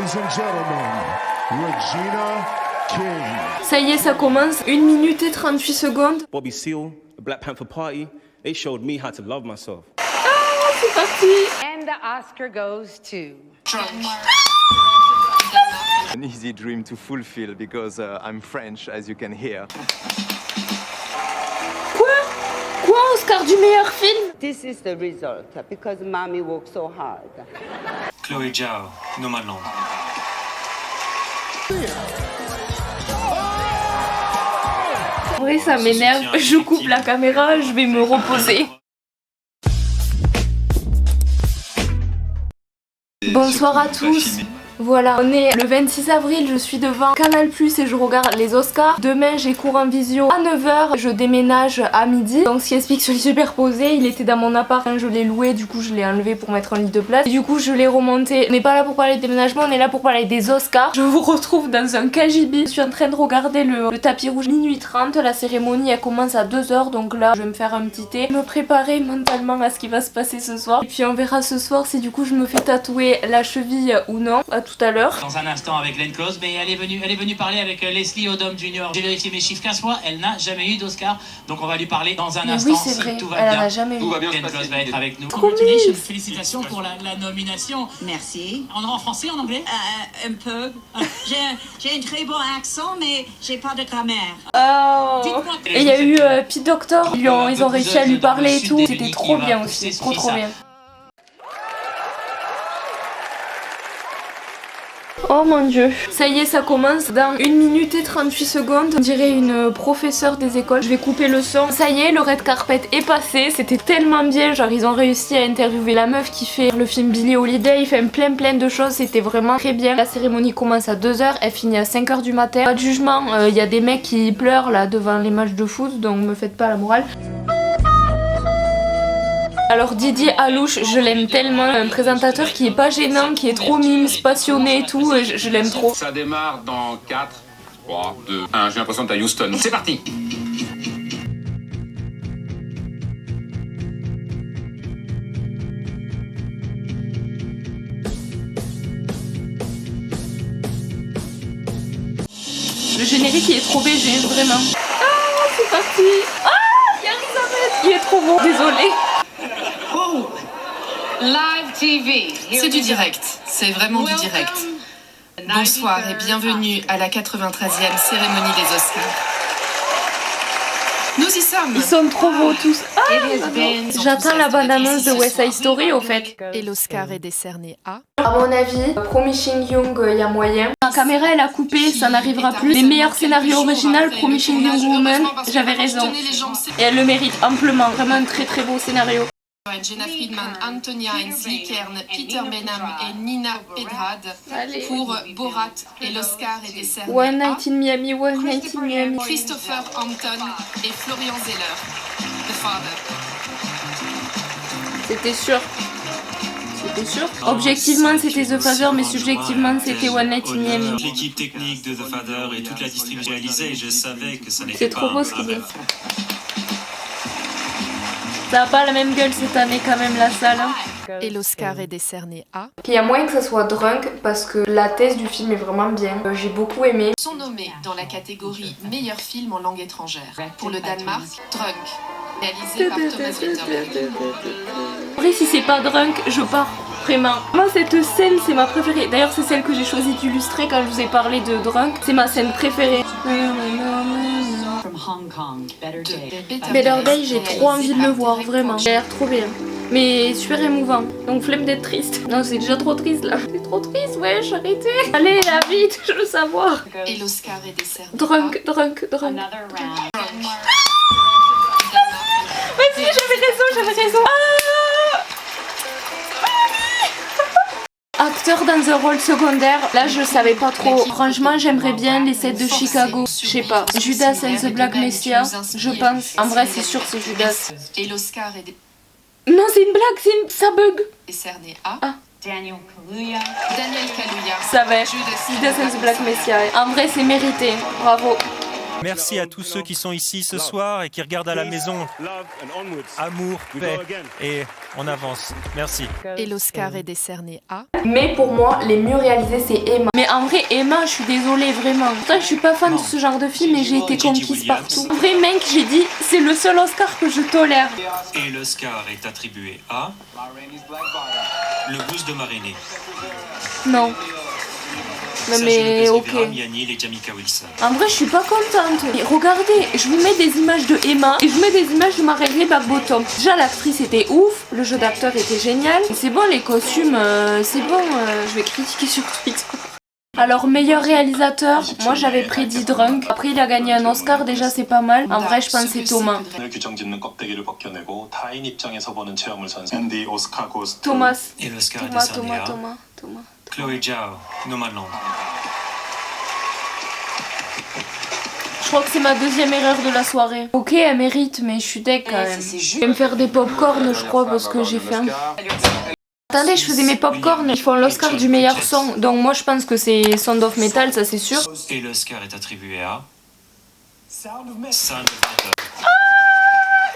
Ladies and gentlemen, Regina King. Ça y est, ça commence. 1 minute et 38 secondes. Bobby Seale, the Black Panther Party, they showed me how to love myself. Ah, c'est parti. And the Oscar goes to... An easy dream to fulfill because I'm French, as you can hear. Quoi, Oscar du meilleur film? This is the result because mommy worked so hard. Chloé Zhao, Nomadland. En vrai, ça m'énerve. Je coupe la caméra, je vais me reposer. Bonsoir à tous. Voilà, on est le 26 avril, je suis devant Canal+ et je regarde les Oscars. Demain j'ai cours en visio à 9h, je déménage à midi. Donc ce qui explique que je suis superposée, il était dans mon appart, je l'ai loué, du coup je l'ai enlevé pour mettre un lit de place. Et du coup je l'ai remonté. On n'est pas là pour parler de déménagement, on est là pour parler des Oscars. Je vous retrouve dans un KGB. Je suis en train de regarder le tapis rouge minuit 30. La cérémonie elle commence à 2h, donc là je vais me faire un petit thé. Me préparer mentalement à ce qui va se passer ce soir. Et puis on verra ce soir si du coup je me fais tatouer la cheville ou non. À tout à l'heure. Dans un instant avec Glenn Close, mais elle est venue parler avec Leslie Odom Jr. J'ai vérifié mes chiffres 15 fois, elle n'a jamais eu d'Oscar, donc on va lui parler dans un instant. Oui, c'est vrai, tout va elle bien. en a jamais eu. Glenn Close va être avec nous. Congratulations. Félicitations pour la nomination. Merci. En français, en anglais? Un peu. J'ai un très bon accent, mais j'ai pas de grammaire. Oh. Dites-moi. Et il y a eu Pete Doctor, ils ont réussi à lui parler et tout. C'était trop bien aussi, trop bien. Oh mon dieu. Ça y est, ça commence dans 1 minute et 38 secondes. On dirait une professeure des écoles. Je vais couper le son. Ça y est, le red carpet est passé. C'était tellement bien. Genre, ils ont réussi à interviewer la meuf qui fait le film Billie Holiday. Il fait plein de choses. C'était vraiment très bien. La cérémonie commence à 2h. Elle finit à 5h du matin. Pas de jugement. Il y a des mecs qui pleurent là devant les matchs de foot. Donc, me faites pas la morale. Alors Didier Halouche, je l'aime tellement, un présentateur qui est pas gênant, qui est trop mime, passionné et tout, je l'aime trop. Ça démarre dans 4, 3, 2, 1, j'ai l'impression que t'es à Houston. C'est parti. Le générique il est trop BG, vraiment. Ah, c'est parti. Ah, il y a Elisabeth. Il est trop beau, désolé. Live TV. C'est du direct, c'est vraiment du direct. Bonsoir et bienvenue à la 93e cérémonie des Oscars. Nous y sommes. Ils sont trop beaux tous. Ah, j'attends la bande-annonce de West Side Story au fait. Et l'Oscar est décerné à... À mon avis, Promising Young, il y a moyen. La caméra elle a coupé, ça n'arrivera plus. Les meilleurs scénarios originaux, Promising Young Woman, j'avais raison. Et elle le mérite amplement, vraiment un très beau scénario. Jenna Friedman, Antonia Heinz, Kern, Peter Benham et Nina Pedrad pour Borat et l'Oscar est décerné One Night in Miami, One Night in Miami. Christopher Hampton et Florian Zeller, The Father. C'était sûr. C'était sûr. Objectivement c'était The Father, mais subjectivement c'était One Night in Miami. L'équipe technique de The Father et toute la distribution réalisée, je savais que ça n'était C'est pas trop beau ce qu'il dit. Ça a pas la même gueule cette année quand même la salle. Et l'Oscar est décerné à... Puis il y a moyen que ça soit Drunk parce que la thèse du film est vraiment bien. J'ai beaucoup aimé. Sont nommés dans la catégorie meilleur film en langue étrangère. Pour le Danemark, Drunk, réalisé par Thomas Winterberg. Après si c'est pas Drunk, je pars. Vraiment. Moi cette scène c'est ma préférée. D'ailleurs c'est celle que j'ai choisi d'illustrer quand je vous ai parlé de Drunk. C'est ma scène préférée. Better Day, j'ai trop envie de le voir, vraiment. Il a l'air trop bien. Mais super émouvant. Donc flemme d'être triste. Non, c'est déjà trop triste là. C'est trop triste, wesh, arrêtez. Allez, là, vite, je veux savoir. Et l'Oscar est décerné. Drunk. Vas-y, j'avais raison. Acteur dans un rôle secondaire, là je savais pas trop. Franchement j'aimerais bien les sets de Chicago. Je sais pas. Judas and the Black Messiah, je pense. En vrai c'est sûr c'est Judas. Et l'Oscar est Non c'est une blague, ça bug. décerné à... Daniel Kaluuya. Daniel Kaluuya. Ça va. Judas and the Black Messiah. En vrai c'est mérité. Bravo. Merci à tous ceux qui sont ici ce soir et qui regardent à la maison. Amour, paix et on avance. Merci. Et l'Oscar est décerné à... Mais pour moi, les mieux réalisés, c'est Emma. Mais en vrai, Emma, je suis désolée, vraiment. Pourtant, je suis pas fan de ce genre de film, mais j'ai été conquise partout. En vrai, mec, j'ai dit, c'est le seul Oscar que je tolère. Et l'Oscar est attribué à... Le Blues de Maréné. Non. Non mais ok. Yanil et Jamika Wilson. En vrai, je suis pas contente. Mais regardez, je vous mets des images de Emma et je vous mets des images de Marley Bagbottom. Déjà, l'actrice était ouf, le jeu d'acteur était génial. C'est bon, les costumes, c'est bon. Je vais critiquer sur Twitter. Alors, meilleur réalisateur, moi j'avais prédit Drunk. Après, il a gagné un Oscar, déjà c'est pas mal. En vrai, je pense que c'est Thomas. Thomas. Et l'Oscar est Thomas, décerné à... Thomas. Chloé Zhao, Nomadland. Je crois que c'est ma deuxième erreur de la soirée. Ok, elle mérite, mais je suis deck quand même. Je vais me faire des pop-corn, je crois, parce que j'ai faim. Attendez, je faisais mes pop-corn, ils font l'Oscar du meilleur son. Donc moi, je pense que c'est Sound of Metal, ça c'est sûr. Et l'Oscar est attribué à... Sound of Metal.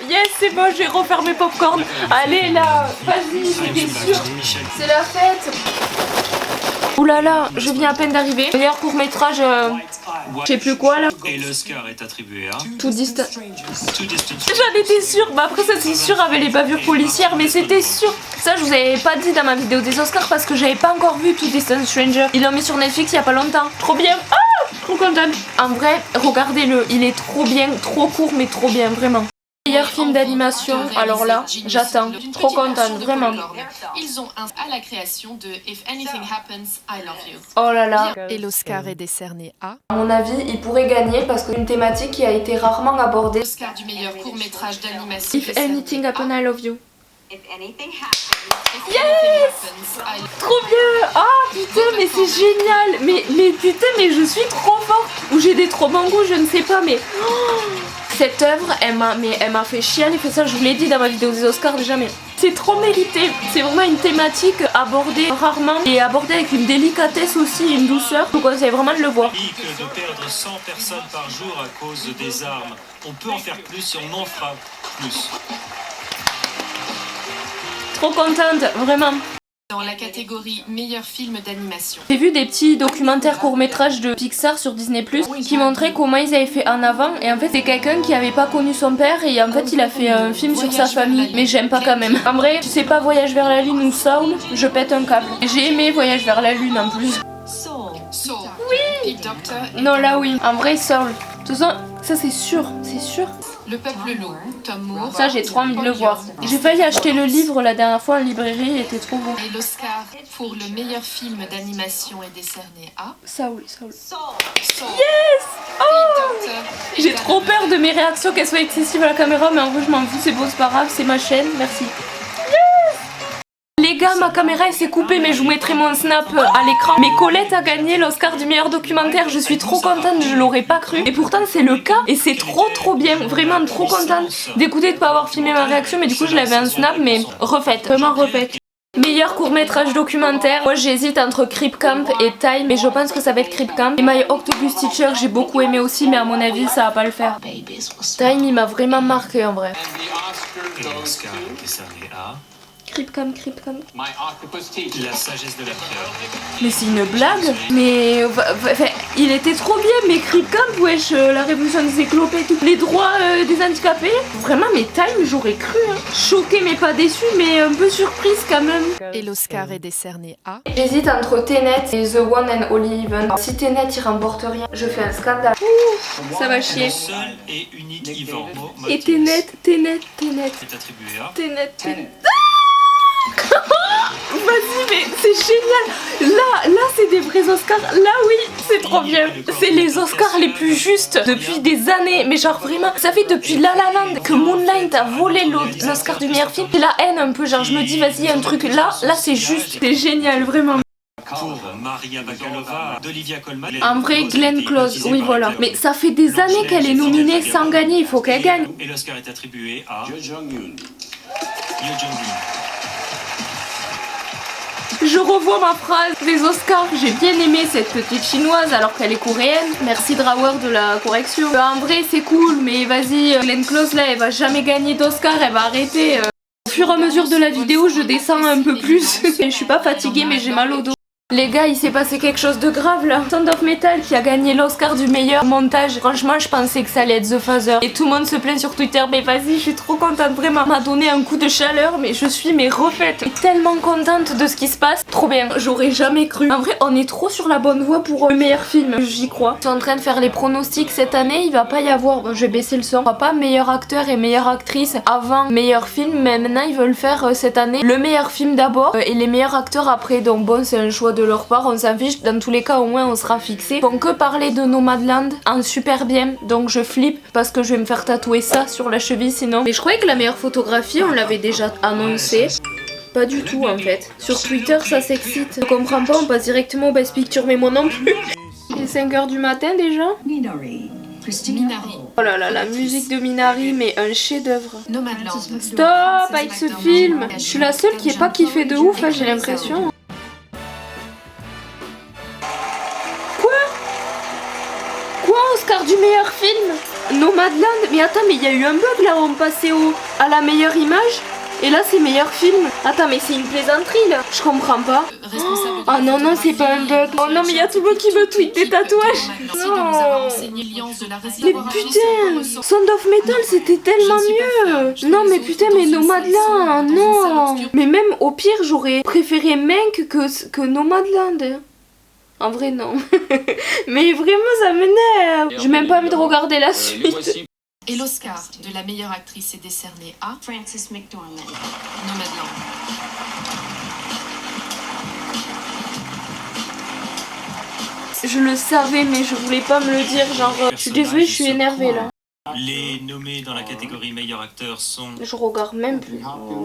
Yes, c'est bon, je vais refaire mes pop-corn. Allez là, vas-y, j'étais sûre. C'est la fête. Oulala, je viens à peine d'arriver. Meilleur court-métrage, je sais plus quoi là. Et l'Oscar est attribué à... Tout Distant. J'en étais sûre. Bah après ça c'est sûr avec les bavures policières, mais c'était sûr. Ça je vous avais pas dit dans ma vidéo des Oscars parce que j'avais pas encore vu Tout Distant Stranger. Ils l'ont mis sur Netflix il y a pas longtemps. Trop bien. Ah, trop contente. En vrai, regardez-le. Il est trop bien, trop court mais trop bien, vraiment. Meilleur film d'animation, alors là, j'attends. Trop contente, vraiment. Ils ont un à la création de If Anything Happens, I Love You. Oh là là. Et l'Oscar est décerné à... À mon avis, il pourrait gagner parce que c'est une thématique qui a été rarement abordée. L'Oscar du meilleur court-métrage d'animation. If Anything Happens, I Love You. Yes! Trop bien! Ah putain, mais c'est génial! Mais putain, mais je suis trop forte! Ou j'ai des trop bons goûts, je ne sais pas, mais... Oh, cette œuvre, elle m'a fait chier, elle fait ça, je vous l'ai dit dans ma vidéo des Oscars déjà, mais c'est trop mérité. C'est vraiment une thématique abordée rarement et abordée avec une délicatesse aussi, une douceur. Je vous conseille vraiment de le voir. De perdre 100 personnes par jour à cause des armes. On peut en faire plus et on en fera plus. Trop contente, vraiment. Dans la catégorie meilleur film d'animation. J'ai vu des petits documentaires courts-métrages de Pixar sur Disney+, qui montraient comment ils avaient fait en avant. Et en fait, c'est quelqu'un qui avait pas connu son père et en fait, il a fait un film sur sa famille. Mais j'aime pas quand même. En vrai, tu sais pas Voyage vers la Lune ou Soul, je pète un câble. J'ai aimé Voyage vers la Lune en plus. Soul. Oui. Non, là oui. En vrai, Soul. De toute façon, ça c'est sûr, c'est sûr. Le Peuple Loup, Tom Moore. Ça, j'ai trop envie de le voir. J'ai failli acheter le livre la dernière fois en librairie, il était trop bon. Et l'Oscar pour le meilleur film d'animation est décerné à... Soul. Soul. Yes! Oh! J'ai trop peur de mes réactions qu'elles soient excessives à la caméra, mais en vrai, je m'en fous, c'est beau, c'est pas grave, c'est ma chaîne, merci. Les gars, ma caméra elle s'est coupée, mais je vous mettrai mon snap à l'écran. Mais Colette a gagné l'Oscar du meilleur documentaire. Je suis trop contente, je l'aurais pas cru. Et pourtant, c'est le cas. Et c'est trop bien. Vraiment trop contente d'écouter de pas avoir filmé ma réaction. Mais du coup, je l'avais en snap, mais refaite. Vraiment refaite. Meilleur court-métrage documentaire. Moi, j'hésite entre Creep Camp et Time. Mais je pense que ça va être Creep Camp. Et My Octopus Teacher, j'ai beaucoup aimé aussi. Mais à mon avis, ça va pas le faire. Time, il m'a vraiment marqué en vrai. Et l'Oscar est décerné à... Creep Camp. La sagesse de la pieuvre. Mais c'est une blague. Mais il était trop bien. Mais Creep Camp, wesh, la révolution des éclopés, les droits des handicapés. Vraiment, mais Time, j'aurais cru. Hein. Choquée mais pas déçue, mais un peu surprise quand même. Et l'Oscar est décerné à... J'hésite entre Tenet et The One and Only Event. Si Tenet il remporte rien, je fais un scandale. Ouh, ça va chier. Le seul et unique Ivan. Et Tenet. Est attribué à... Tenet. Vas-y, mais c'est génial. Là c'est des vrais Oscars. Là oui, c'est trop bien. C'est les Oscars les plus justes depuis des années. Mais genre vraiment, ça fait depuis La La Land que Moonlight a volé l'Oscar du meilleur film. J'ai la haine un peu, genre je me dis vas-y un truc là c'est juste. C'est génial, vraiment. Pour Maria Bakalova, d'Olivia Colman. En vrai, Glenn Close, oui voilà. Mais ça fait des années qu'elle est nominée sans gagner, il faut qu'elle gagne. Et l'Oscar est attribué à... Yoo Jong-un. Je revois ma phrase des Oscars. J'ai bien aimé cette petite chinoise alors qu'elle est coréenne. Merci Drawer de la correction. En vrai c'est cool mais vas-y, Glenn Close là elle va jamais gagner d'Oscar, elle va arrêter. Au fur et à mesure de la vidéo je descends un peu plus. Je suis pas fatiguée mais j'ai mal au dos. Les gars, il s'est passé quelque chose de grave là. Sound of Metal qui a gagné l'Oscar du meilleur montage. Franchement, je pensais que ça allait être The Father. Et tout le monde se plaint sur Twitter. Mais vas-y, je suis trop contente. Vraiment, m'a donné un coup de chaleur. Mais je suis refaite. Je suis tellement contente de ce qui se passe. Trop bien. J'aurais jamais cru. En vrai, on est trop sur la bonne voie pour le meilleur film. J'y crois. Je suis en train de faire les pronostics cette année. Il va pas y avoir. Bon, je vais baisser le son. Il va pas meilleur acteur et meilleure actrice avant meilleur film. Mais maintenant, ils veulent faire cette année le meilleur film d'abord et les meilleurs acteurs après. Donc bon, c'est un choix de leur part, on s'en fiche, dans tous les cas au moins on sera fixé. Ils font que parler de Nomadland en super bien, donc je flippe parce que je vais me faire tatouer ça sur la cheville sinon. Mais je croyais que la meilleure photographie on l'avait déjà annoncé. Pas du tout en fait. Sur Twitter ça s'excite. Je comprends pas, on passe directement au Best Picture mais moi non plus. Il est 5h du matin déjà. Minari. Oh là là, la musique de Minari, mais un chef-d'œuvre. Nomadland. Stop avec ce film. Je suis la seule qui est pas kiffée de ouf, hein, j'ai l'impression. Oscar du meilleur film Nomadland. Mais attends, mais il y a eu un bug là où on passait à la meilleure image et là c'est meilleur film. Attends, mais c'est une plaisanterie là. Je comprends pas. Oh non non, c'est pas un bug. Oh non, mais il y a tout le monde qui me tweet des tatouages. Non. Mais putain, Sound of Metal c'était tellement mieux. Non mais putain, mais Nomadland, non. Mais même au pire j'aurais préféré Mank que Nomadland. En vrai non. Mais vraiment ça m'énerve. J'ai même pas envie de regarder la suite. Et l'Oscar de la meilleure actrice est décerné à Frances McDormand. Nomadland. Je le savais mais je voulais pas me le dire, genre je suis désolée, je suis énervée là. Les nommés dans la catégorie meilleur acteur sont... Je regarde même plus.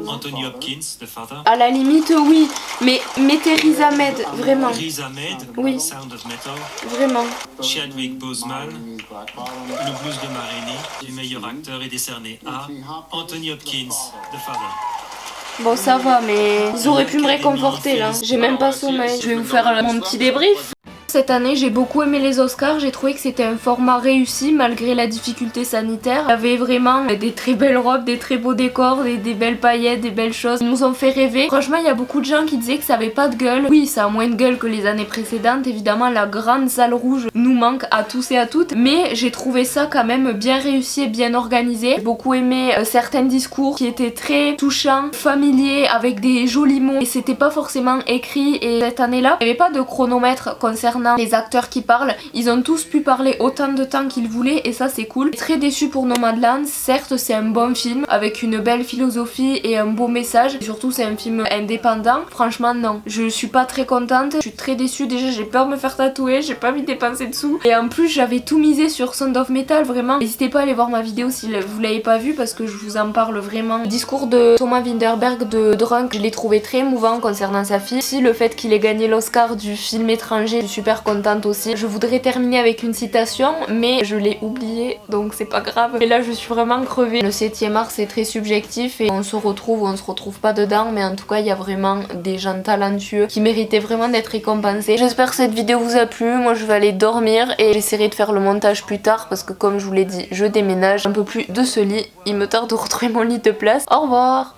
Anthony Hopkins, The Father. À la limite oui, mais mettez Riz Ahmed, vraiment. Riz Ahmed, oui. Sound of Metal. Vraiment. Chadwick Boseman, Le Blues de Ma Rainey, du meilleur acteur est décerné à Anthony Hopkins, The Father. Bon ça va, mais ils auraient pu me réconforter là. J'ai même pas sommeil. Je vais vous faire mon petit débrief. Cette année, j'ai beaucoup aimé les Oscars, j'ai trouvé que c'était un format réussi malgré la difficulté sanitaire. Il y avait vraiment des très belles robes, des très beaux décors, des belles paillettes, des belles choses. Ils nous ont fait rêver. Franchement, il y a beaucoup de gens qui disaient que ça avait pas de gueule. Oui, ça a moins de gueule que les années précédentes. Évidemment, la grande salle rouge nous manque à tous et à toutes. Mais j'ai trouvé ça quand même bien réussi et bien organisé. J'ai beaucoup aimé certains discours qui étaient très touchants, familiers, avec des jolis mots. Et c'était pas forcément écrit. Et cette année-là, il n'y avait pas de chronomètre concernant les acteurs qui parlent, ils ont tous pu parler autant de temps qu'ils voulaient et ça c'est cool. Très déçue pour Nomadland, certes c'est un bon film avec une belle philosophie et un beau message, et surtout c'est un film indépendant. Franchement non, je suis pas très contente, je suis très déçue. Déjà j'ai peur de me faire tatouer, j'ai pas envie de dépenser dessous et en plus j'avais tout misé sur Sound of Metal, vraiment. N'hésitez pas à aller voir ma vidéo si vous l'avez pas vu parce que je vous en parle vraiment. Le discours de Thomas Vinterberg de Drunk, je l'ai trouvé très émouvant concernant sa fille. Si le fait qu'il ait gagné l'Oscar du film étranger, je suis super contente aussi. Je voudrais terminer avec une citation mais je l'ai oubliée donc c'est pas grave. Et là je suis vraiment crevée. Le 7e art c'est très subjectif et on se retrouve ou on se retrouve pas dedans, mais en tout cas il y a vraiment des gens talentueux qui méritaient vraiment d'être récompensés. J'espère que cette vidéo vous a plu. Moi je vais aller dormir et j'essaierai de faire le montage plus tard parce que comme je vous l'ai dit je déménage. Un peu plus de ce lit, il me tarde de retrouver mon lit de place. Au revoir.